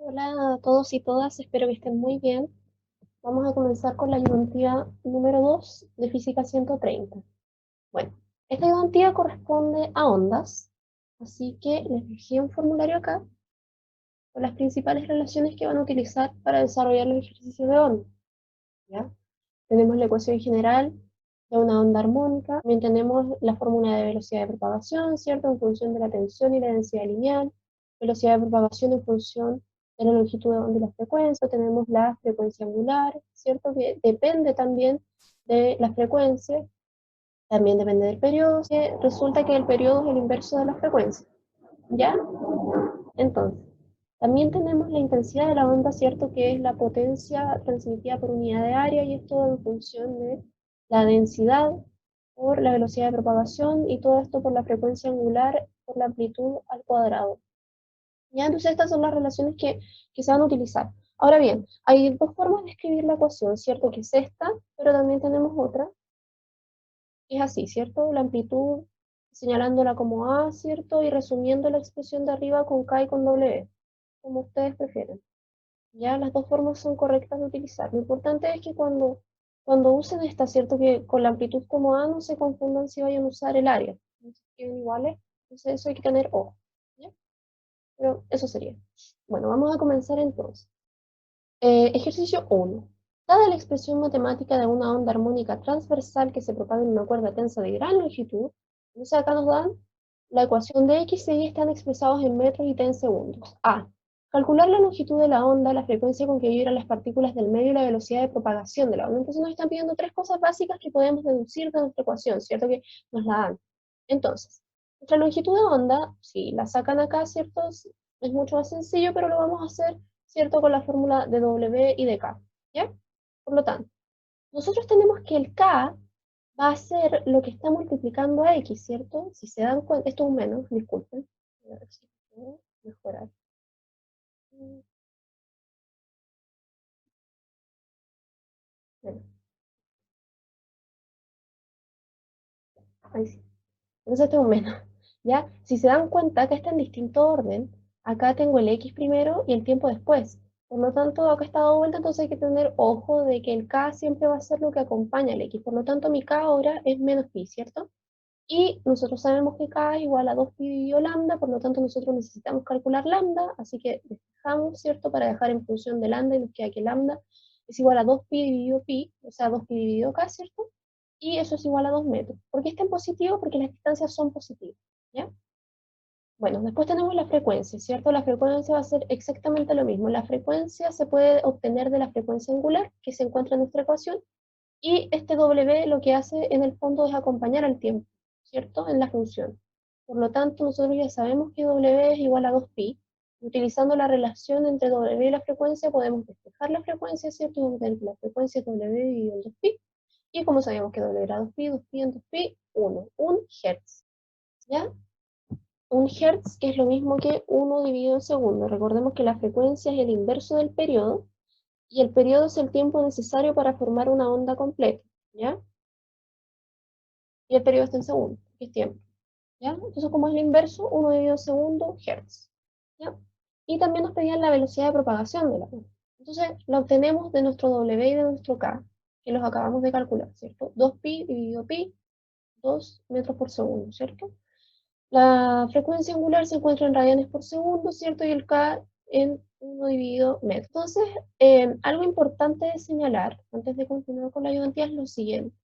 Hola a todos y todas, espero que estén muy bien. Vamos a comenzar con la ayudantía número 2 de Física 130. Bueno, esta ayudantía corresponde a ondas, así que les dejé un formulario acá con las principales relaciones que van a utilizar para desarrollar los ejercicios de onda. ¿Ya? Tenemos la ecuación general de una onda armónica, también tenemos la fórmula de velocidad de propagación, ¿cierto? En función de la tensión y la densidad lineal, velocidad de propagación en función de la longitud de onda y la frecuencia, tenemos la frecuencia angular, ¿cierto? Que depende también de la frecuencia, también depende del periodo, que resulta que el periodo es el inverso de la frecuencia, ¿ya? Entonces, también tenemos la intensidad de la onda, ¿cierto? Que es la potencia transmitida por unidad de área y esto en función de la densidad por la velocidad de propagación y todo esto por la frecuencia angular por la amplitud al cuadrado. ¿Ya? Entonces estas son las relaciones que se van a utilizar. Ahora bien, hay dos formas de escribir la ecuación, ¿cierto? Que es esta, pero también tenemos otra, que es así, ¿cierto? La amplitud señalándola como A, ¿cierto? Y resumiendo la expresión de arriba con K y con W, como ustedes prefieren. Ya las dos formas son correctas de utilizar. Lo importante es que cuando usen esta, ¿cierto? Que con la amplitud como A no se confundan si vayan a usar el área. Entonces, queden iguales. Entonces eso hay que tener ojo. ¿Ya? Pero eso sería. Bueno, vamos a comenzar entonces. Ejercicio 1. Dada la expresión matemática de una onda armónica transversal que se propaga en una cuerda tensa de gran longitud, entonces acá nos dan la ecuación de X y Y están expresados en metros y T en segundos. A. Calcular la longitud de la onda, la frecuencia con que vibran las partículas del medio y la velocidad de propagación de la onda. Entonces nos están pidiendo tres cosas básicas que podemos deducir de nuestra ecuación, ¿cierto? Que nos la dan. Entonces, nuestra longitud de onda, si la sacan acá, ¿cierto? Es mucho más sencillo, pero lo vamos a hacer, ¿cierto? Con la fórmula de W y de K, ¿ya? Por lo tanto, nosotros tenemos que el K va a ser lo que está multiplicando a X, ¿cierto? Si se dan cuenta, esto es un menos, disculpen. A ver si puedo mejorar. Bueno, ahí sí. Entonces esto es un menos, ¿ya? Si se dan cuenta, acá está en distinto orden. Acá tengo el X primero y el tiempo después. Por lo tanto, acá está dado vuelta, entonces hay que tener ojo de que el K siempre va a ser lo que acompaña al X. Por lo tanto, mi K ahora es menos pi, ¿cierto? Y nosotros sabemos que K es igual a 2pi dividido lambda, por lo tanto nosotros necesitamos calcular lambda, así que despejamos, ¿cierto? Para dejar en función de lambda y nos queda que lambda es igual a 2pi dividido pi, o sea, 2pi dividido K, ¿cierto? Y eso es igual a 2 metros. ¿Por qué está en positivo? Porque las distancias son positivas, ¿ya? Bueno, después tenemos la frecuencia, ¿cierto? La frecuencia va a ser exactamente lo mismo. La frecuencia se puede obtener de la frecuencia angular que se encuentra en nuestra ecuación, y este W lo que hace en el fondo es acompañar al tiempo, ¿cierto? En la función. Por lo tanto, nosotros ya sabemos que W es igual a 2pi. Utilizando la relación entre W y la frecuencia, podemos despejar la frecuencia, ¿cierto? Y obtener que la frecuencia es W dividido en 2pi. Y como sabíamos que W era 2pi, 2pi en 2pi, 1. 1 Hz. ¿Ya? 1 Hz, que es lo mismo que 1 dividido en segundo. Recordemos que la frecuencia es el inverso del periodo, y el periodo es el tiempo necesario para formar una onda completa, ¿ya? Y el periodo está en segundo, que es tiempo, ¿ya? Entonces, como es el inverso, 1 dividido en segundo, Hz, ¿ya? Y también nos pedían la velocidad de propagación de la onda. Entonces, la obtenemos de nuestro W y de nuestro K, que los acabamos de calcular, ¿cierto? 2pi dividido pi, 2 metros por segundo, ¿cierto? La frecuencia angular se encuentra en radianes por segundo, ¿cierto? Y el K en 1 dividido metro. Entonces, algo importante de señalar, antes de continuar con la ayudantía, es lo siguiente.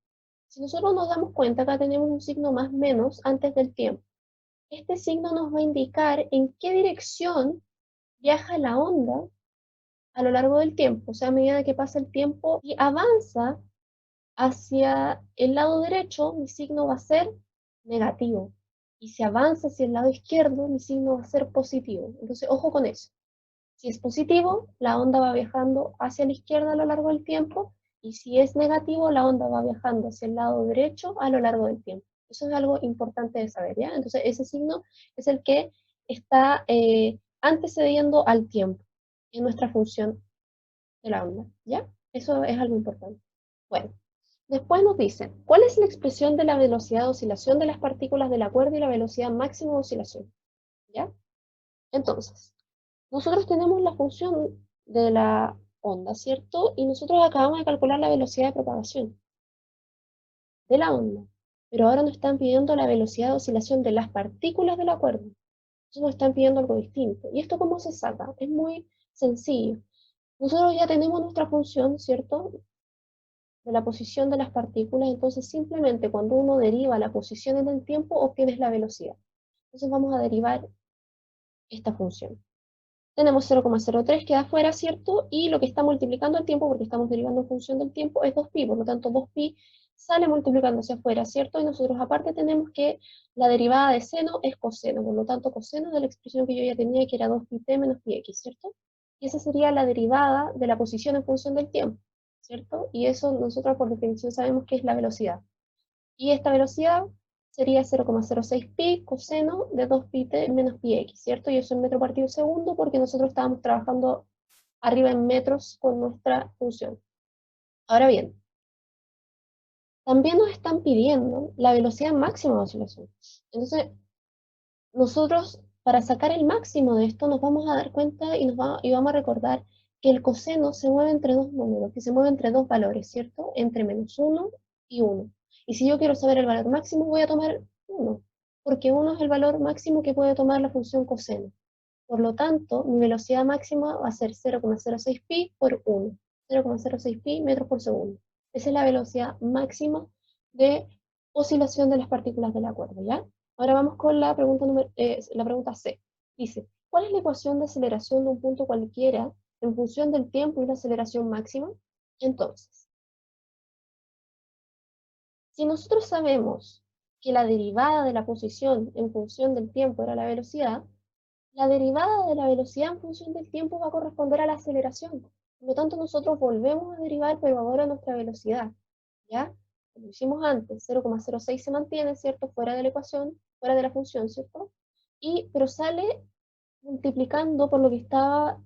Si nosotros nos damos cuenta, acá tenemos un signo más menos antes del tiempo. Este signo nos va a indicar en qué dirección viaja la onda a lo largo del tiempo. O sea, a medida que pasa el tiempo y avanza hacia el lado derecho, mi signo va a ser negativo. Y si avanza hacia el lado izquierdo, mi signo va a ser positivo. Entonces, ojo con eso. Si es positivo, la onda va viajando hacia la izquierda a lo largo del tiempo, y si es negativo, la onda va viajando hacia el lado derecho a lo largo del tiempo. Eso es algo importante de saber, ¿ya? Entonces, ese signo es el que está antecediendo al tiempo en nuestra función de la onda, ¿ya? Eso es algo importante. Bueno, después nos dicen, ¿cuál es la expresión de la velocidad de oscilación de las partículas de la cuerda y la velocidad máxima de oscilación? ¿Ya? Entonces, nosotros tenemos la función de la onda, ¿cierto? Y nosotros acabamos de calcular la velocidad de propagación de la onda, pero ahora nos están pidiendo la velocidad de oscilación de las partículas de la cuerda. Entonces nos están pidiendo algo distinto. ¿Y esto cómo se saca? Es muy sencillo. Nosotros ya tenemos nuestra función, ¿cierto? De la posición de las partículas, entonces simplemente cuando uno deriva la posición en el tiempo, obtienes la velocidad. Entonces vamos a derivar esta función. Tenemos 0,03 queda afuera, ¿cierto? Y lo que está multiplicando el tiempo, porque estamos derivando en función del tiempo, es 2pi, por lo tanto 2pi sale multiplicándose afuera, ¿cierto? Y nosotros aparte tenemos que la derivada de seno es coseno, por lo tanto coseno de la expresión que yo ya tenía, que era 2pi t menos pi x, ¿cierto? Y esa sería la derivada de la posición en función del tiempo, ¿cierto? Y eso nosotros por definición sabemos que es la velocidad. Y esta velocidad sería 0,06 pi coseno de 2pi t menos pi x, ¿cierto? Y eso en metro partido segundo porque nosotros estábamos trabajando arriba en metros con nuestra función. Ahora bien, también nos están pidiendo la velocidad máxima de oscilación. Entonces, nosotros, para sacar el máximo de esto, nos vamos a dar cuenta y vamos a recordar que el coseno se mueve entre dos números, que se mueve entre dos valores, ¿cierto? Entre -1 y 1. Y si yo quiero saber el valor máximo, voy a tomar 1, porque 1 es el valor máximo que puede tomar la función coseno. Por lo tanto, mi velocidad máxima va a ser 0,06 pi por 1, 0,06 pi metros por segundo. Esa es la velocidad máxima de oscilación de las partículas de la cuerda, ¿ya? Ahora vamos con la pregunta C. Dice, ¿cuál es la ecuación de aceleración de un punto cualquiera en función del tiempo y la aceleración máxima? Entonces, si nosotros sabemos que la derivada de la posición en función del tiempo era la velocidad, la derivada de la velocidad en función del tiempo va a corresponder a la aceleración. Por lo tanto, nosotros volvemos a derivar, pero ahora nuestra velocidad, ¿ya? Como hicimos antes, 0,06 se mantiene, ¿cierto? Fuera de la ecuación, fuera de la función, ¿cierto? Pero sale multiplicando por lo que estaba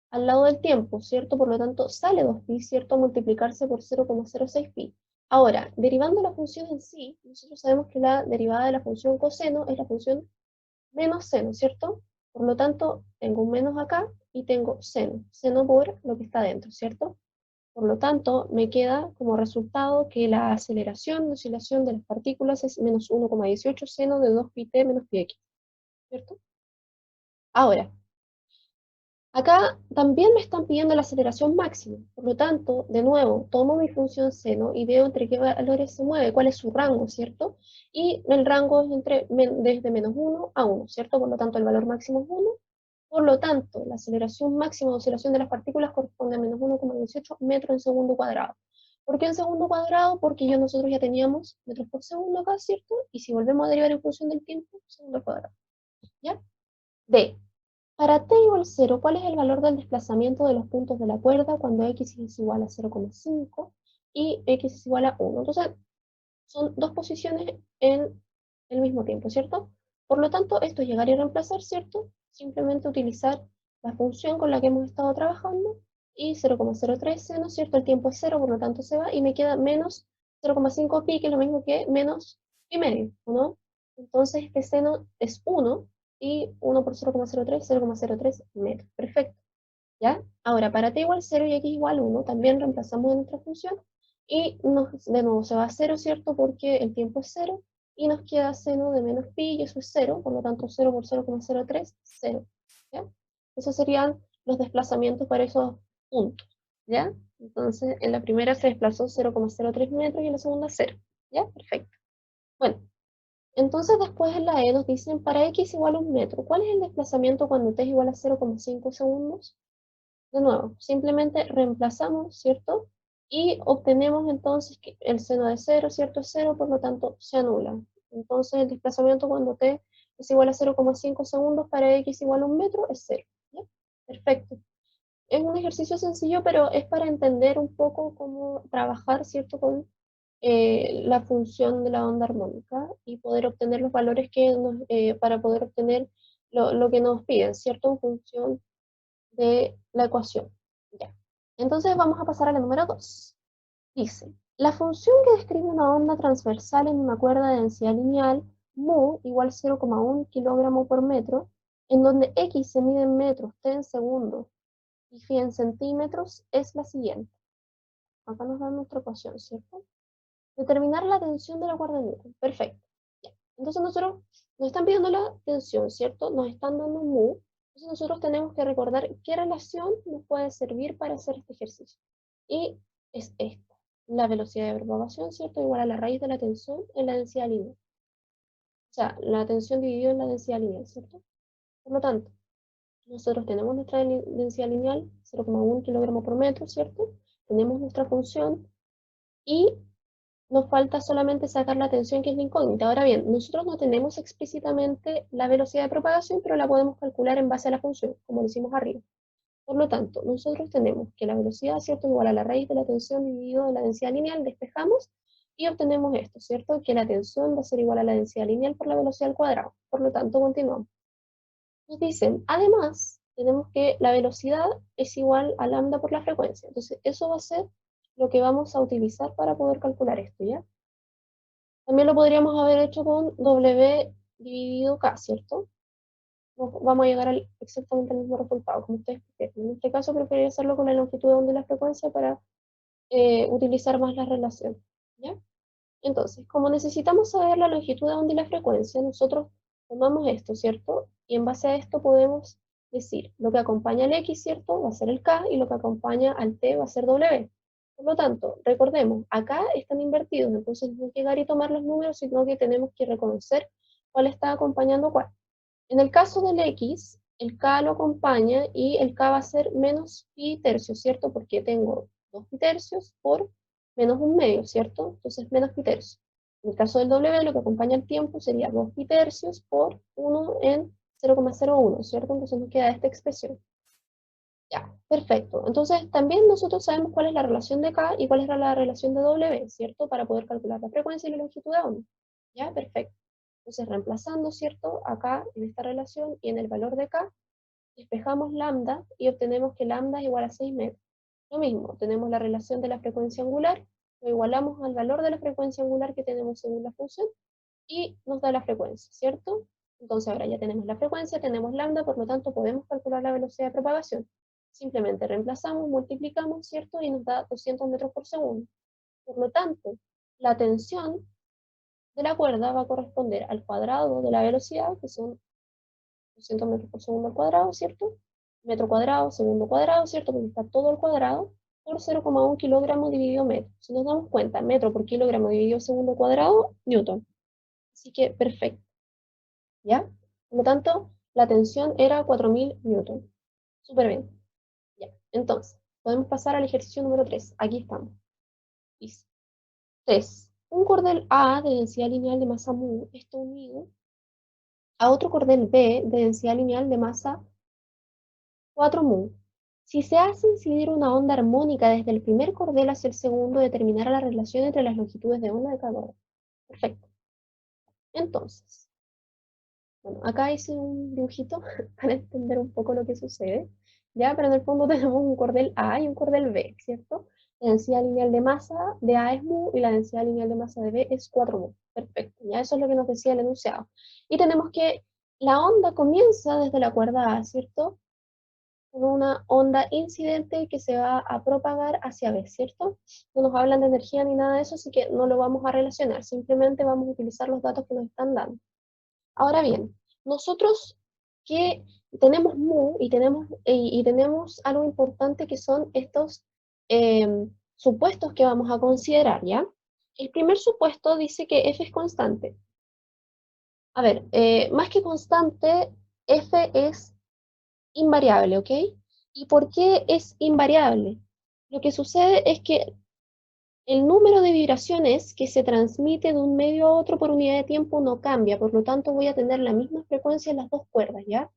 al lado del tiempo, ¿cierto? Por lo tanto, sale 2pi, ¿cierto? Multiplicarse por 0,06 pi. Ahora, derivando la función en sí, nosotros sabemos que la derivada de la función coseno es la función menos seno, ¿cierto? Por lo tanto, tengo un menos acá y tengo seno por lo que está dentro, ¿cierto? Por lo tanto, me queda como resultado que la aceleración de oscilación de las partículas es menos 1,18 seno de 2pi t menos pi x, ¿cierto? Ahora, acá también me están pidiendo la aceleración máxima, por lo tanto, de nuevo, tomo mi función seno y veo entre qué valores se mueve, cuál es su rango, ¿cierto? Y el rango es desde menos 1 a 1, ¿cierto? Por lo tanto, el valor máximo es 1. Por lo tanto, la aceleración máxima de oscilación de las partículas corresponde a menos 1,18 metros en segundo cuadrado. ¿Por qué en segundo cuadrado? Porque nosotros ya teníamos metros por segundo acá, ¿cierto? Y si volvemos a derivar en función del tiempo, segundo al cuadrado. ¿Ya? D. Para t igual 0, ¿cuál es el valor del desplazamiento de los puntos de la cuerda cuando x es igual a 0,5 y x es igual a 1? Entonces, son dos posiciones en el mismo tiempo, ¿cierto? Por lo tanto, esto es llegar y reemplazar, ¿cierto? Simplemente utilizar la función con la que hemos estado trabajando y 0,03 seno, ¿cierto? El tiempo es 0, por lo tanto se va y me queda menos 0,5 pi, que es lo mismo que menos pi medio, ¿no? Entonces este seno es 1 y 1 por 0,03, 0,03 metros. Perfecto. ¿Ya? Ahora, para t igual 0 y x igual 1, también reemplazamos en nuestra función y de nuevo se va a 0, ¿cierto? Porque el tiempo es 0 y nos queda seno de menos pi y eso es 0, por lo tanto 0 por 0,03, 0. ¿Ya? Esos serían los desplazamientos para esos puntos. ¿Ya? Entonces, en la primera se desplazó 0,03 metros y en la segunda 0. ¿Ya? Perfecto. Bueno, entonces después en la E nos dicen para x igual a 1 metro. ¿Cuál es el desplazamiento cuando t es igual a 0,5 segundos? De nuevo, simplemente reemplazamos, ¿cierto? Y obtenemos entonces que el seno de 0, ¿cierto? Es 0, por lo tanto se anula. Entonces el desplazamiento cuando t es igual a 0,5 segundos para x igual a 1 metro es 0. ¿Ya? Perfecto. Es un ejercicio sencillo, pero es para entender un poco cómo trabajar, ¿cierto? Con la función de la onda armónica y poder obtener los valores para poder obtener lo que nos piden, ¿cierto? En función de la ecuación. Ya. Entonces vamos a pasar a la número 2. Dice, la función que describe una onda transversal en una cuerda de densidad lineal, mu igual 0,1 kilogramo por metro, en donde X se mide en metros, T en segundos y phi en centímetros, es la siguiente. Acá nos da nuestra ecuación, ¿cierto? Determinar la tensión de la cuerda de Newton. Perfecto. Ya. Entonces nosotros nos están pidiendo la tensión, ¿cierto? Nos están dando un mu. Entonces nosotros tenemos que recordar qué relación nos puede servir para hacer este ejercicio. Y es esta. La velocidad de propagación, ¿cierto? Igual a la raíz de la tensión en la densidad lineal. O sea, la tensión dividida en la densidad lineal, ¿cierto? Por lo tanto, nosotros tenemos nuestra densidad lineal, 0,1 kilogramo por metro, ¿cierto? Tenemos nuestra función y nos falta solamente sacar la tensión, que es la incógnita. Ahora bien, nosotros no tenemos explícitamente la velocidad de propagación, pero la podemos calcular en base a la función, como decimos arriba. Por lo tanto, nosotros tenemos que la velocidad, ¿cierto?, igual a la raíz de la tensión dividido en la densidad lineal, despejamos y obtenemos esto, ¿cierto?, que la tensión va a ser igual a la densidad lineal por la velocidad al cuadrado. Por lo tanto, continuamos. Nos dicen, además, tenemos que la velocidad es igual a lambda por la frecuencia. Entonces, eso va a ser lo que vamos a utilizar para poder calcular esto, ¿ya? También lo podríamos haber hecho con W dividido K, ¿cierto? Vamos a llegar exactamente al mismo resultado, como ustedes prefieren. En este caso, prefiero hacerlo con la longitud de onda y la frecuencia para utilizar más la relación, ¿ya? Entonces, como necesitamos saber la longitud de onda y la frecuencia, nosotros tomamos esto, ¿cierto? Y en base a esto podemos decir, lo que acompaña al X, ¿cierto? Va a ser el K, y lo que acompaña al T va a ser W. Por lo tanto, recordemos, acá están invertidos, entonces no es llegar y tomar los números, sino que tenemos que reconocer cuál está acompañando cuál. En el caso del X, el K lo acompaña y el K va a ser menos pi tercios, ¿cierto? Porque tengo 2 pi tercios por menos un medio, ¿cierto? Entonces menos pi tercios. En el caso del W, lo que acompaña el tiempo sería 2 pi tercios por 1 en 0,01, ¿cierto? Entonces nos queda esta expresión. Ya, perfecto. Entonces también nosotros sabemos cuál es la relación de K y cuál es la relación de W, ¿cierto? Para poder calcular la frecuencia y la longitud de onda. Ya, perfecto. Entonces reemplazando, ¿cierto? Acá en esta relación y en el valor de K, despejamos lambda y obtenemos que lambda es igual a 6 metros. Lo mismo, tenemos la relación de la frecuencia angular, lo igualamos al valor de la frecuencia angular que tenemos según la función y nos da la frecuencia, ¿cierto? Entonces ahora ya tenemos la frecuencia, tenemos lambda, por lo tanto podemos calcular la velocidad de propagación. Simplemente reemplazamos, multiplicamos, ¿cierto? Y nos da 200 metros por segundo. Por lo tanto, la tensión de la cuerda va a corresponder al cuadrado de la velocidad, que son 200 metros por segundo al cuadrado, ¿cierto? Metro cuadrado, segundo cuadrado, ¿cierto? Porque está todo al cuadrado, por 0,1 kilogramo dividido metro. Si nos damos cuenta, metro por kilogramo dividido segundo cuadrado, newton. Así que perfecto, ¿ya? Por lo tanto, la tensión era 4000 newton. Súper bien. Ya. Entonces, podemos pasar al ejercicio número 3. Aquí estamos. Listo. 3. Un cordel A de densidad lineal de masa mu está unido a otro cordel B de densidad lineal de masa 4 mu. Si se hace incidir una onda armónica desde el primer cordel hacia el segundo, determinará la relación entre las longitudes de onda de cada cordel. Perfecto. Entonces, bueno, acá hice un dibujito para entender un poco lo que sucede, ¿ya? Pero en el fondo tenemos un cordel A y un cordel B, ¿cierto? La densidad lineal de masa de A es mu y la densidad lineal de masa de B es 4 mu. Perfecto, ya eso es lo que nos decía el enunciado. Y tenemos que la onda comienza desde la cuerda A, ¿cierto? Con una onda incidente que se va a propagar hacia B, ¿cierto? No nos hablan de energía ni nada de eso, así que no lo vamos a relacionar, simplemente vamos a utilizar los datos que nos están dando. Ahora bien, nosotros que tenemos mu y tenemos algo importante que son estos supuestos que vamos a considerar, ¿ya? El primer supuesto dice que f es constante. A ver, más que constante, f es invariable, ¿ok? ¿Y por qué es invariable? Lo que sucede es que el número de vibraciones que se transmite de un medio a otro por unidad de tiempo no cambia, por lo tanto voy a tener la misma frecuencia en las dos cuerdas, ¿ya?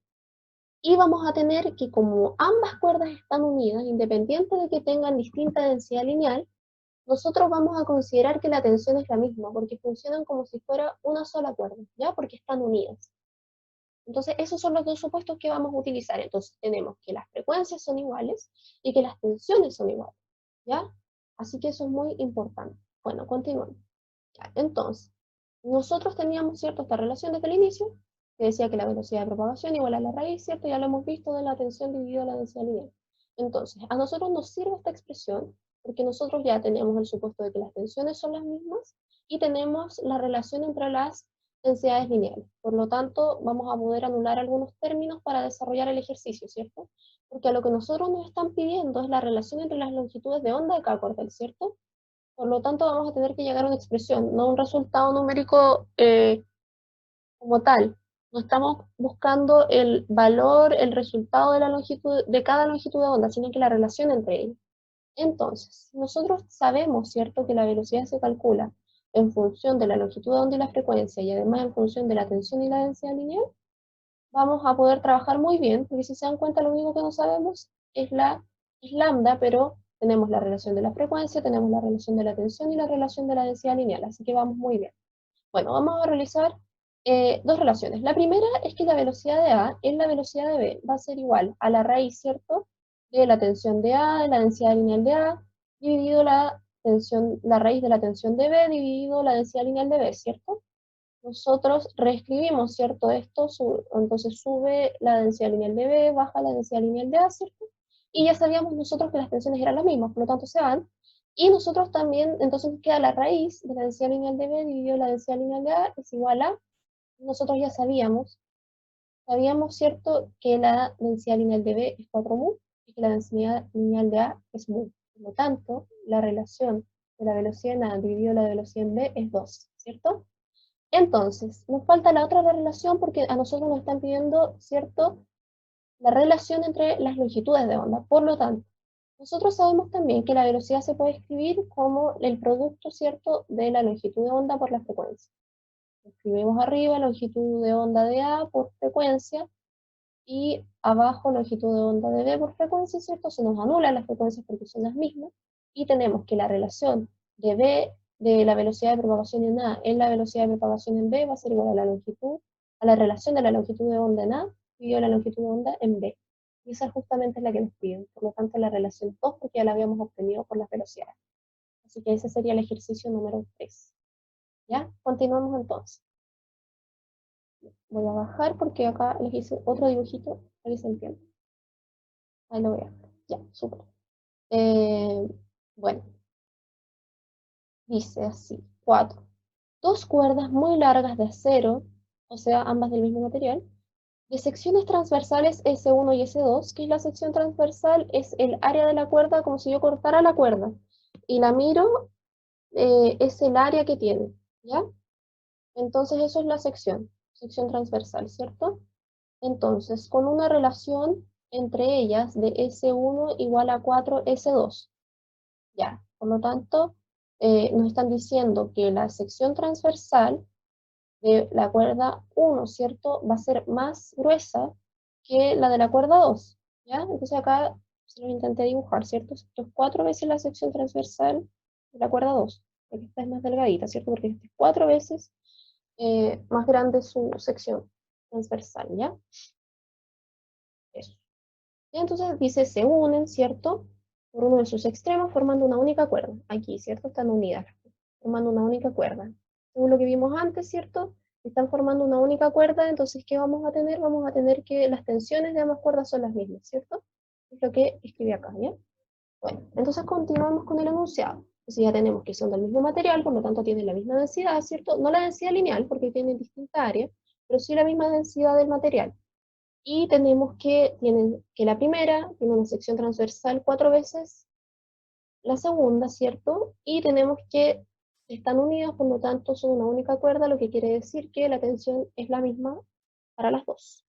Y vamos a tener que como ambas cuerdas están unidas, independiente de que tengan distinta densidad lineal, nosotros vamos a considerar que la tensión es la misma, porque funcionan como si fuera una sola cuerda, ¿ya? Porque están unidas. Entonces, esos son los dos supuestos que vamos a utilizar. Entonces, tenemos que las frecuencias son iguales y que las tensiones son iguales, ¿ya? Así que eso es muy importante. Bueno, continuamos. Ya, entonces, nosotros teníamos, ¿cierto?, esta relación desde el inicio, que decía que la velocidad de propagación igual a la raíz, ¿cierto? Ya lo hemos visto de la tensión dividido la densidad lineal. Entonces, a nosotros nos sirve esta expresión porque nosotros ya tenemos el supuesto de que las tensiones son las mismas y tenemos la relación entre las densidades lineales. Por lo tanto, vamos a poder anular algunos términos para desarrollar el ejercicio, ¿cierto? Porque a lo que nosotros nos están pidiendo es la relación entre las longitudes de onda de cada cordel, ¿cierto? Por lo tanto, vamos a tener que llegar a una expresión, no un resultado numérico como tal. No estamos buscando el valor, el resultado de la longitud, de cada longitud de onda, sino que la relación entre ellas. Entonces, nosotros sabemos, ¿cierto?, que la velocidad se calcula en función de la longitud de onda y la frecuencia, y además en función de la tensión y la densidad lineal. Vamos a poder trabajar muy bien, porque si se dan cuenta, lo único que no sabemos es lambda, pero tenemos la relación de la frecuencia, tenemos la relación de la tensión y la relación de la densidad lineal, así que vamos muy bien. Bueno, vamos a realizar dos relaciones. La primera es que la velocidad de A en la velocidad de B va a ser igual a la raíz, ¿cierto?, de la tensión de A, de la densidad lineal de A, dividido la tensión, la raíz de la tensión de B, dividido la densidad lineal de B, ¿cierto? Nosotros reescribimos, ¿cierto? Esto, entonces sube la densidad lineal de B, baja la densidad lineal de A, ¿cierto? Y ya sabíamos nosotros que las tensiones eran las mismas, por lo tanto se van. Y nosotros también, entonces nos queda la raíz de la densidad lineal de B dividido la densidad lineal de A es igual a, nosotros ya sabíamos, ¿cierto?, que la densidad lineal de B es 4 mu y que la densidad lineal de A es mu. Por lo tanto, la relación de la velocidad en A dividido la velocidad en B es 2, ¿cierto? Entonces, nos falta la otra relación porque a nosotros nos están pidiendo, ¿cierto?, la relación entre las longitudes de onda. Por lo tanto, nosotros sabemos también que la velocidad se puede escribir como el producto, ¿cierto?, de la longitud de onda por la frecuencia. Escribimos arriba longitud de onda de A por frecuencia y abajo longitud de onda de B por frecuencia, ¿cierto? Se nos anulan las frecuencias porque son las mismas y tenemos que la relación de B, de la velocidad de propagación en A en la velocidad de propagación en B va a ser igual a la longitud, a la relación de la longitud de onda en A y la longitud de onda en B. Y esa justamente es la que nos piden, por lo tanto la relación es 2 porque ya la habíamos obtenido por las velocidades. Así que ese sería el ejercicio número 3. ¿Ya? Continuamos entonces. Voy a bajar porque acá les hice otro dibujito para que se entienda. Ahí lo voy a hacer. Ya, súper. Eh, bueno, dice así, 4. Dos cuerdas muy largas de acero, o sea, ambas del mismo material, de secciones transversales S1 y S2, que es la sección transversal, es el área de la cuerda, como si yo cortara la cuerda, y la miro, es el área que tiene, ¿ya? Entonces eso es la sección transversal, ¿cierto? Entonces, con una relación entre ellas de S1 igual a 4S2. Ya, por lo tanto, nos están diciendo que la sección transversal de la cuerda 1, ¿cierto?, va a ser más gruesa que la de la cuerda 2, ¿ya? Entonces acá se lo intenté dibujar, ¿cierto? Esto es 4 veces la sección transversal de la cuerda 2, porque esta es más delgadita, ¿cierto? Porque esta es 4 veces más grande su sección transversal, ¿ya? Eso. Y entonces dice, se unen, ¿cierto?, por uno de sus extremos formando una única cuerda. Aquí, ¿cierto? Están unidas, formando una única cuerda. Según lo que vimos antes, ¿cierto? Están formando una única cuerda, entonces, ¿qué vamos a tener? Vamos a tener que las tensiones de ambas cuerdas son las mismas, ¿cierto? Es lo que escribí acá, ¿ya? Bueno, entonces continuamos con el enunciado. Entonces ya tenemos que son del mismo material, por lo tanto tienen la misma densidad, ¿cierto? No la densidad lineal, porque tienen distinta área, pero sí la misma densidad del material. Y tenemos que la primera tiene una sección transversal 4 veces la segunda, ¿cierto? Y tenemos que están unidas, por lo tanto son una única cuerda, lo que quiere decir que la tensión es la misma para las dos.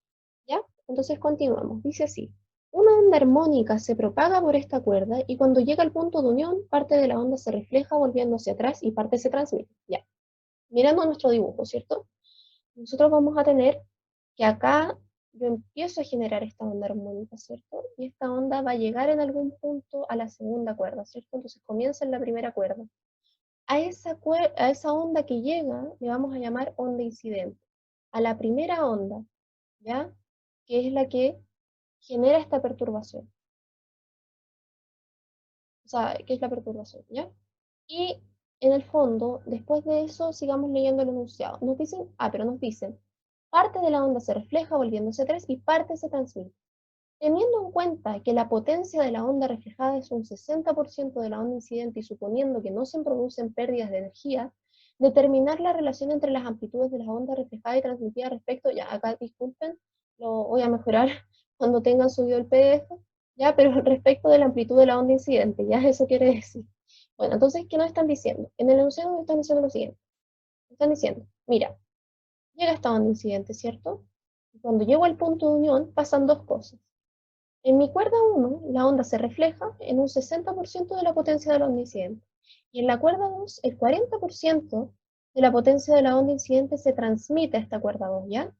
¿Ya? Entonces continuamos. Dice así. Una onda armónica se propaga por esta cuerda y cuando llega al punto de unión, parte de la onda se refleja volviendo hacia atrás y parte se transmite. Ya. Mirando nuestro dibujo, ¿cierto? Nosotros vamos a tener que acá yo empiezo a generar esta onda armónica, ¿cierto? Y esta onda va a llegar en algún punto a la segunda cuerda, ¿cierto? Entonces comienza en la primera cuerda. A esa onda que llega le vamos a llamar onda incidente. A la primera onda, ¿ya? Que es la que genera esta perturbación. O sea, ¿qué es la perturbación? ¿Ya? Y en el fondo, después de eso, sigamos leyendo el enunciado. Nos dicen, pero nos dicen, parte de la onda se refleja volviéndose 3 y parte se transmite. Teniendo en cuenta que la potencia de la onda reflejada es un 60% de la onda incidente y suponiendo que no se producen pérdidas de energía, determinar la relación entre las amplitudes de las ondas reflejadas y transmitidas respecto, ya acá disculpen, lo voy a mejorar cuando tengan subido el PDF, ya, pero respecto de la amplitud de la onda incidente, ya eso quiere decir. Bueno, entonces, ¿qué nos están diciendo? En el enunciado nos están diciendo lo siguiente. Están diciendo, mira, llega esta onda incidente, ¿cierto? Y cuando llego al punto de unión pasan dos cosas. En mi cuerda 1, la onda se refleja en un 60% de la potencia de la onda incidente. Y en la cuerda 2, el 40% de la potencia de la onda incidente se transmite a esta cuerda 2, ¿ya?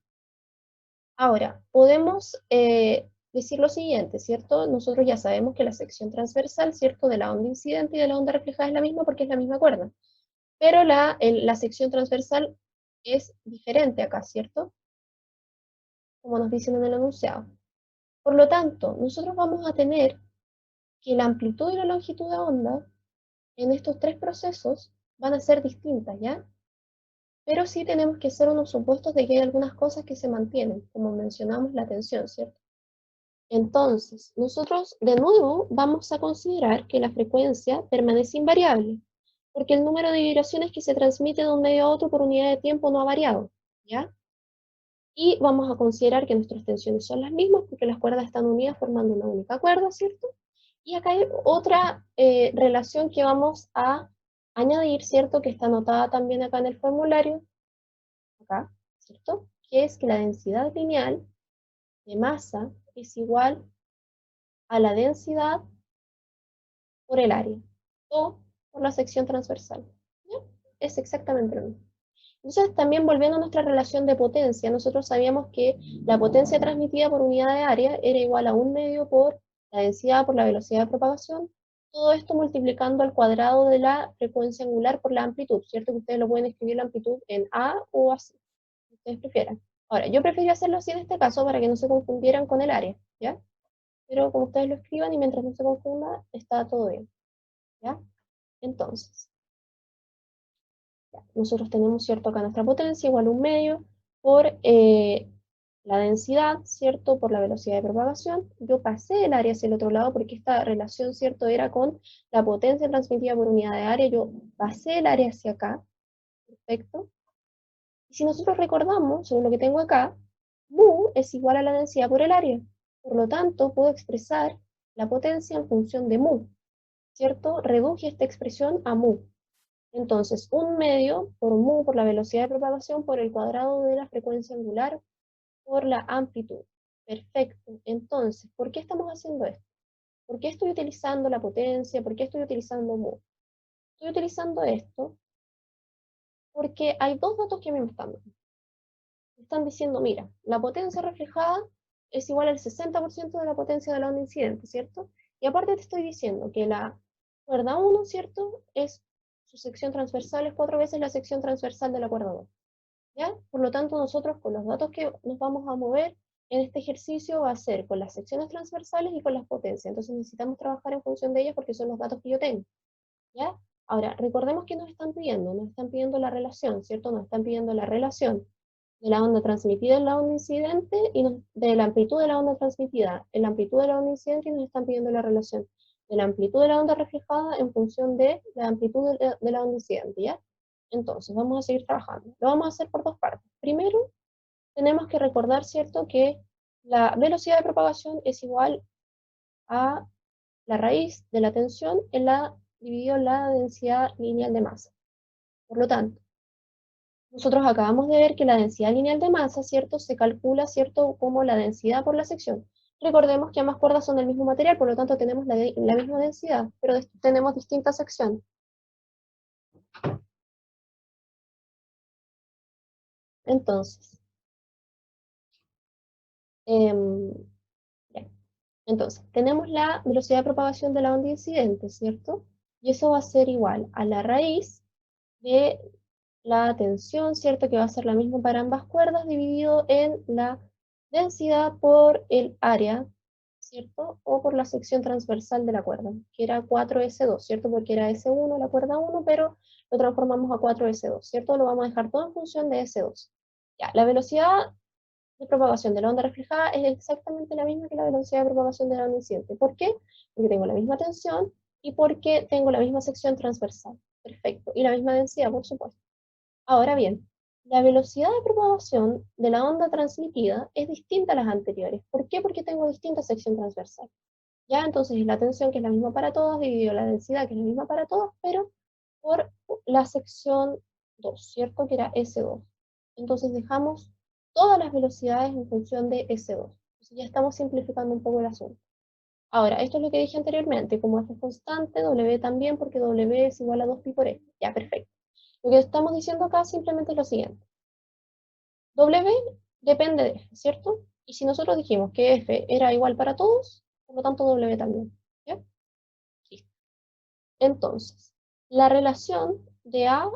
Ahora, podemos decir lo siguiente, ¿cierto? Nosotros ya sabemos que la sección transversal, ¿cierto? De la onda incidente y de la onda reflejada es la misma porque es la misma cuerda. Pero la sección transversal es diferente acá, ¿cierto? Como nos dicen en el enunciado. Por lo tanto, nosotros vamos a tener que la amplitud y la longitud de onda en estos tres procesos van a ser distintas, ¿ya? Pero sí tenemos que hacer unos supuestos de que hay algunas cosas que se mantienen, como mencionamos la tensión, ¿cierto? Entonces, nosotros de nuevo vamos a considerar que la frecuencia permanece invariable, porque el número de vibraciones que se transmite de un medio a otro por unidad de tiempo no ha variado, ¿ya? Y vamos a considerar que nuestras tensiones son las mismas porque las cuerdas están unidas formando una única cuerda, ¿cierto? Y acá hay otra relación que vamos a añadir, ¿cierto? Que está anotada también acá en el formulario, acá, ¿cierto? Que es que la densidad lineal de masa es igual a la densidad por el área, o por la sección transversal, ¿ya? Es exactamente lo mismo. Entonces, también volviendo a nuestra relación de potencia, nosotros sabíamos que la potencia transmitida por unidad de área era igual a 1/2 por la densidad por la velocidad de propagación, todo esto multiplicando al cuadrado de la frecuencia angular por la amplitud, ¿cierto? Que ustedes lo pueden escribir la amplitud en A o así, si ustedes prefieran. Ahora, yo prefiero hacerlo así en este caso para que no se confundieran con el área, ¿ya? Pero como ustedes lo escriban y mientras no se confunda, está todo bien, ¿ya? Entonces, nosotros tenemos, ¿cierto? Acá nuestra potencia igual a 1/2 por la densidad, ¿cierto? Por la velocidad de propagación. Yo pasé el área hacia el otro lado porque esta relación, ¿cierto? Era con la potencia transmitida por unidad de área. Yo pasé el área hacia acá. Perfecto. Y si nosotros recordamos, según lo que tengo acá, mu es igual a la densidad por el área. Por lo tanto, puedo expresar la potencia en función de mu, ¿cierto? Reduje esta expresión a mu. Entonces, 1/2 por mu por la velocidad de propagación por el cuadrado de la frecuencia angular por la amplitud. Perfecto. Entonces, ¿por qué estamos haciendo esto? ¿Por qué estoy utilizando la potencia? ¿Por qué estoy utilizando mu? Estoy utilizando esto porque hay dos datos que me están dando. Me están diciendo, mira, la potencia reflejada es igual al 60% de la potencia de la onda incidente, ¿cierto? Y aparte te estoy diciendo que la cuerda 1, ¿cierto? Su sección transversal es 4 veces la sección transversal de la cuerda 2. ¿Ya? Por lo tanto, nosotros con los datos que nos vamos a mover en este ejercicio va a ser con las secciones transversales y con las potencias. Entonces necesitamos trabajar en función de ellas porque son los datos que yo tengo. ¿Ya? Ahora, recordemos que nos están pidiendo la relación, ¿cierto? Nos están pidiendo la relación de la onda transmitida en la onda incidente y de la amplitud de la onda transmitida en la amplitud de la onda incidente y nos están pidiendo la relación de la amplitud de la onda reflejada en función de la amplitud de la onda incidente, ¿ya? Entonces, vamos a seguir trabajando. Lo vamos a hacer por dos partes. Primero, tenemos que recordar, ¿cierto?, que la velocidad de propagación es igual a la raíz de la tensión dividido en la densidad lineal de masa. Por lo tanto, nosotros acabamos de ver que la densidad lineal de masa, ¿cierto?, se calcula, ¿cierto?, como la densidad por la sección. Recordemos que ambas cuerdas son del mismo material, por lo tanto tenemos la misma densidad, pero tenemos distintas secciones. Entonces, em, ya. Entonces, tenemos la velocidad de propagación de la onda incidente, ¿cierto? Y eso va a ser igual a la raíz de la tensión, ¿cierto? Que va a ser la misma para ambas cuerdas, dividido en la densidad por el área, ¿cierto? O por la sección transversal de la cuerda, que era 4S2, ¿cierto? Porque era S1 la cuerda 1, pero lo transformamos a 4S2, ¿cierto? Lo vamos a dejar todo en función de S2. Ya, la velocidad de propagación de la onda reflejada es exactamente la misma que la velocidad de propagación de la onda incidente. ¿Por qué? Porque tengo la misma tensión y porque tengo la misma sección transversal. Perfecto. Y la misma densidad, por supuesto. Ahora bien, la velocidad de propagación de la onda transmitida es distinta a las anteriores. ¿Por qué? Porque tengo distinta sección transversal. Ya, entonces la tensión, que es la misma para todos, dividido la densidad, que es la misma para todos, pero por la sección 2, ¿cierto? Que era S2. Entonces dejamos todas las velocidades en función de S2. Entonces ya estamos simplificando un poco el asunto. Ahora, esto es lo que dije anteriormente, como F es constante, W también, porque W es igual a 2pi por F. Ya, perfecto. Lo que estamos diciendo acá simplemente es lo siguiente. W depende de F, ¿cierto? Y si nosotros dijimos que F era igual para todos, por lo tanto W también. ¿Ya? Listo. Entonces, la relación de A,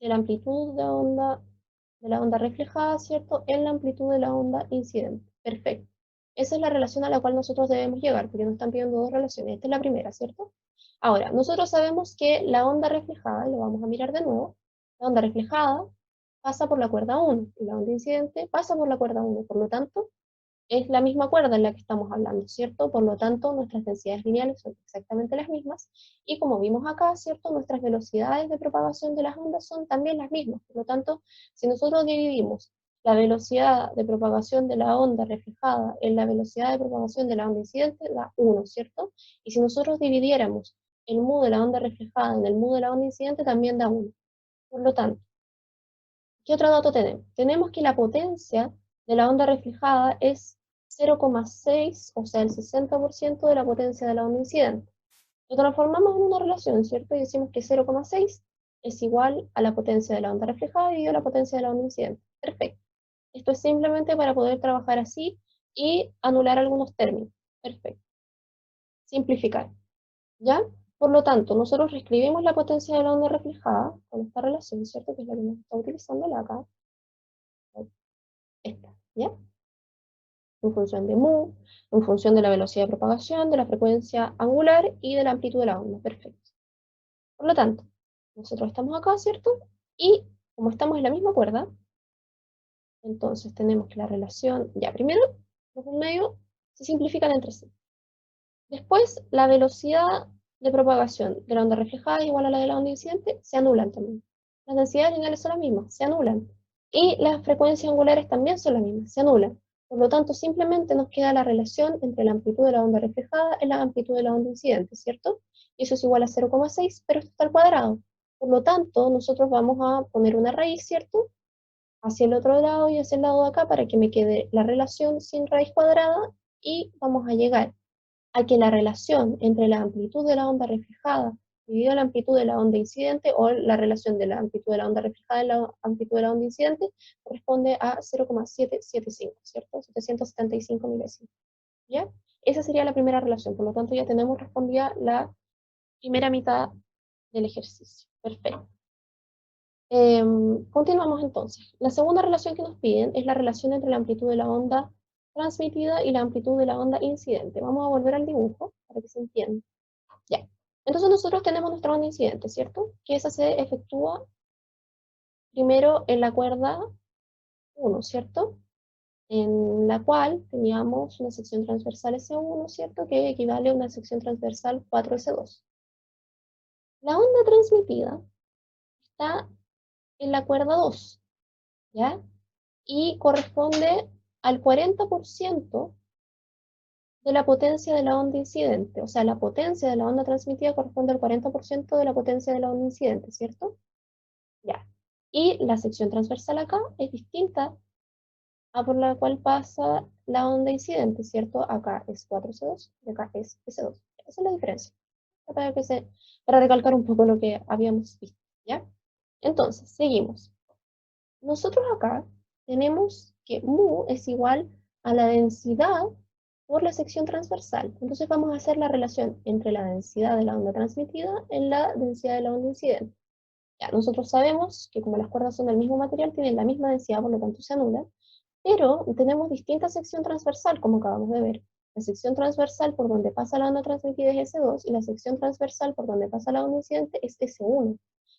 de la amplitud de la onda reflejada, ¿cierto? En la amplitud de la onda incidente. Perfecto. Esa es la relación a la cual nosotros debemos llegar, porque nos están pidiendo dos relaciones. Esta es la primera, ¿cierto? Ahora, nosotros sabemos que la onda reflejada, y lo vamos a mirar de nuevo, la onda reflejada pasa por la cuerda 1 y la onda incidente pasa por la cuerda 1. Por lo tanto, es la misma cuerda en la que estamos hablando, ¿cierto? Por lo tanto, nuestras densidades lineales son exactamente las mismas, y como vimos acá, ¿cierto? Nuestras velocidades de propagación de las ondas son también las mismas. Por lo tanto, si nosotros dividimos la velocidad de propagación de la onda reflejada en la velocidad de propagación de la onda incidente, da 1, ¿cierto? Y si nosotros dividiéramos el mu de la onda reflejada en el mu de la onda incidente, también da 1. Por lo tanto, ¿qué otro dato tenemos? Tenemos que la potencia de la onda reflejada es 0,6, o sea, el 60% de la potencia de la onda incidente. Lo transformamos en una relación, ¿cierto? Y decimos que 0,6 es igual a la potencia de la onda reflejada dividido a la potencia de la onda incidente. Perfecto. Esto es simplemente para poder trabajar así y anular algunos términos. Perfecto. Simplificar. ¿Ya? Por lo tanto, nosotros reescribimos la potencia de la onda reflejada con esta relación, ¿cierto? Que es la que nos está utilizando la acá. Esta, ¿ya? En función de mu, en función de la velocidad de propagación, de la frecuencia angular y de la amplitud de la onda. Perfecto. Por lo tanto, nosotros estamos acá, ¿cierto? Y como estamos en la misma cuerda, entonces tenemos que la relación, ya primero, los del medio se simplifican entre sí. Después, la velocidad de propagación de la onda reflejada es igual a la de la onda incidente, se anulan también. Las densidades lineales son las mismas, se anulan. Y las frecuencias angulares también son las mismas, se anulan. Por lo tanto, simplemente nos queda la relación entre la amplitud de la onda reflejada y la amplitud de la onda incidente, ¿cierto? Y eso es igual a 0,6, pero esto está al cuadrado. Por lo tanto, nosotros vamos a poner una raíz, ¿cierto? Hacia el otro lado y hacia el lado de acá para que me quede la relación sin raíz cuadrada, y vamos a llegar a que la relación entre la amplitud de la onda reflejada dividido la amplitud de la onda incidente, o la relación de la amplitud de la onda reflejada y la amplitud de la onda incidente, corresponde a 0,775, ¿cierto? 775 milésimos, ¿ya? Esa sería la primera relación, por lo tanto ya tenemos respondida la primera mitad del ejercicio. Perfecto. Continuamos entonces. La segunda relación que nos piden es la relación entre la amplitud de la onda transmitida y la amplitud de la onda incidente. Vamos a volver al dibujo para que se entienda. Ya. Entonces nosotros tenemos nuestra onda incidente, ¿cierto? Que esa se efectúa primero en la cuerda 1, ¿cierto? En la cual teníamos una sección transversal S1, ¿cierto? Que equivale a una sección transversal 4S2. La onda transmitida está en la cuerda 2, ¿ya? Y corresponde al 40% de la potencia de la onda incidente. O sea, la potencia de la onda transmitida corresponde al 40% de la potencia de la onda incidente, ¿cierto? Ya. Y la sección transversal acá es distinta a por la cual pasa la onda incidente, ¿cierto? Acá es 4C2 y acá es S2. Esa es la diferencia. Para, para recalcar un poco lo que habíamos visto, ¿ya? Entonces, seguimos. Nosotros acá tenemos que mu es igual a la densidad por la sección transversal. Entonces vamos a hacer la relación entre la densidad de la onda transmitida en la densidad de la onda incidente. Ya, nosotros sabemos que como las cuerdas son del mismo material, tienen la misma densidad, por lo tanto se anulan, pero tenemos distinta sección transversal, como acabamos de ver. La sección transversal por donde pasa la onda transmitida es S2, y la sección transversal por donde pasa la onda incidente es S1.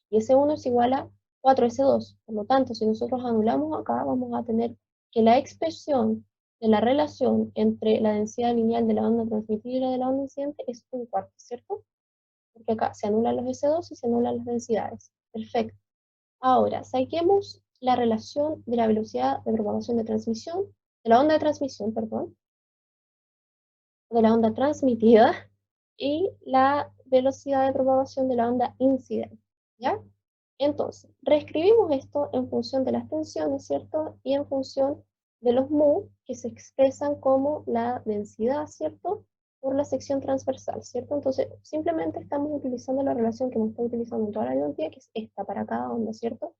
Y S1 es igual a 4S2. Por lo tanto, si nosotros anulamos acá, vamos a tener que la expresión de la relación entre la densidad lineal de la onda transmitida y la de la onda incidente es un cuarto, ¿cierto? Porque acá se anulan los S2 y se anulan las densidades. Perfecto. Ahora, saquemos la relación de la velocidad de propagación de transmisión, de la onda de transmisión, perdón, de la onda transmitida y la velocidad de propagación de la onda incidente, ¿ya? Entonces, reescribimos esto en función de las tensiones, ¿cierto? Y en función de los mu, que se expresan como la densidad, ¿cierto? Por la sección transversal, ¿cierto? Entonces, simplemente estamos utilizando la relación que hemos estado utilizando en toda la biología, que es esta para cada onda, ¿cierto?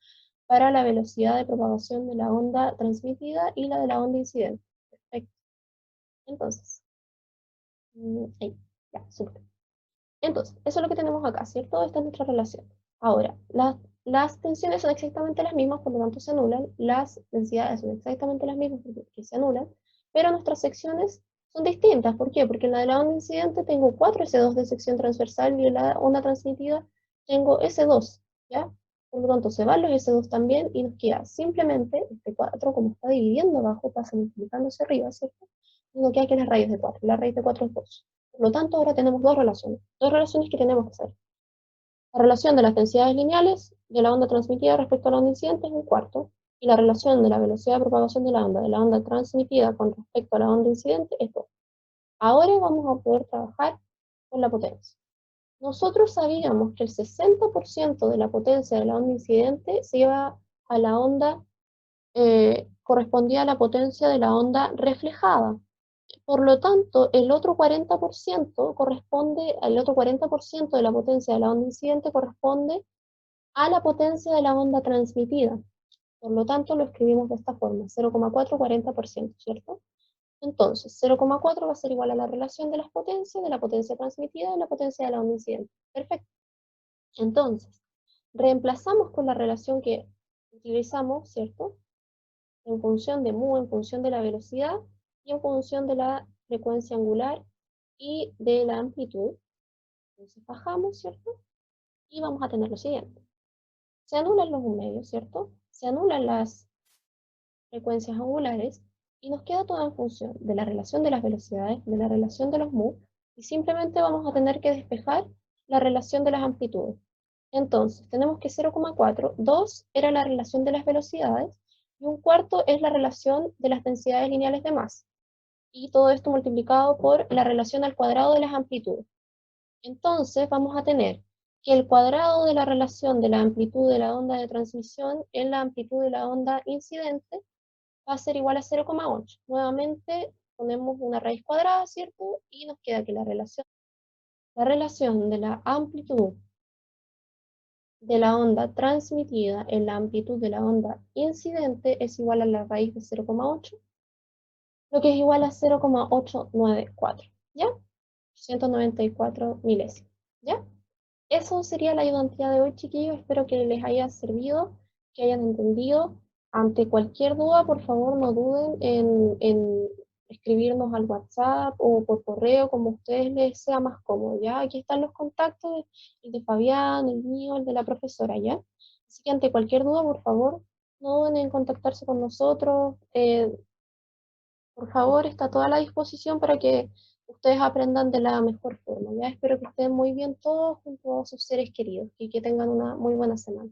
Para la velocidad de propagación de la onda transmitida y la de la onda incidente. Perfecto. Entonces, ahí, ya, súper. Entonces, eso es lo que tenemos acá, ¿cierto? Esta es nuestra relación. Ahora, las tensiones son exactamente las mismas, por lo tanto se anulan. Las densidades son exactamente las mismas, porque se anulan. Pero nuestras secciones son distintas. ¿Por qué? Porque en la de la onda incidente tengo 4 S2 de sección transversal y en la onda transmitida tengo S2, ¿ya? Por lo tanto, se van los S2 también y nos queda simplemente este 4, como está dividiendo abajo, pasa multiplicándose arriba, ¿cierto? Y nos queda que la raíz de 4. La raíz de 4 es 2. Por lo tanto, ahora tenemos dos relaciones que tenemos que hacer. La relación de las densidades lineales de la onda transmitida respecto a la onda incidente es un cuarto, y la relación de la velocidad de propagación de la onda transmitida con respecto a la onda incidente es 2. Ahora vamos a poder trabajar con la potencia. Nosotros sabíamos que el 60% de la potencia de la onda incidente se iba a la onda, correspondía a la potencia de la onda reflejada. Por lo tanto, el otro 40% corresponde, al otro 40% de la potencia de la onda incidente corresponde a la potencia de la onda transmitida. Por lo tanto, lo escribimos de esta forma, 0,4, 40%, ¿cierto? Entonces, 0,4 va a ser igual a la relación de las potencias, de la potencia transmitida y la potencia de la onda incidente. Perfecto. Entonces, reemplazamos con la relación que utilizamos, ¿cierto? En función de mu, en función de la velocidad y en función de la frecuencia angular y de la amplitud. Entonces bajamos, ¿cierto? Y vamos a tener lo siguiente. Se anulan los medios, ¿cierto? Se anulan las frecuencias angulares y nos queda todo en función de la relación de las velocidades, de la relación de los mu, y simplemente vamos a tener que despejar la relación de las amplitudes. Entonces, tenemos que 0,4, 2 era la relación de las velocidades, y un cuarto es la relación de las densidades lineales de masa. Y todo esto multiplicado por la relación al cuadrado de las amplitudes. Entonces vamos a tener que el cuadrado de la relación de la amplitud de la onda de transmisión en la amplitud de la onda incidente va a ser igual a 0,8. Nuevamente ponemos una raíz cuadrada, ¿cierto? Y nos queda que la relación de la amplitud de la onda transmitida en la amplitud de la onda incidente es igual a la raíz de 0,8, lo que es igual a 0,894, ¿ya? 194 milésimos, ¿ya? Eso sería la ayudantía de hoy, chiquillos. Espero que les haya servido, que hayan entendido. Ante cualquier duda, por favor, no duden en escribirnos al WhatsApp o por correo, como a ustedes les sea más cómodo, ¿ya? Aquí están los contactos, el de Fabián, el mío, el de la profesora, ¿ya? Así que ante cualquier duda, por favor, no duden en contactarse con nosotros. Por favor, está toda la disposición para que ustedes aprendan de la mejor forma. Ya espero que estén muy bien todos junto a sus seres queridos y que tengan una muy buena semana.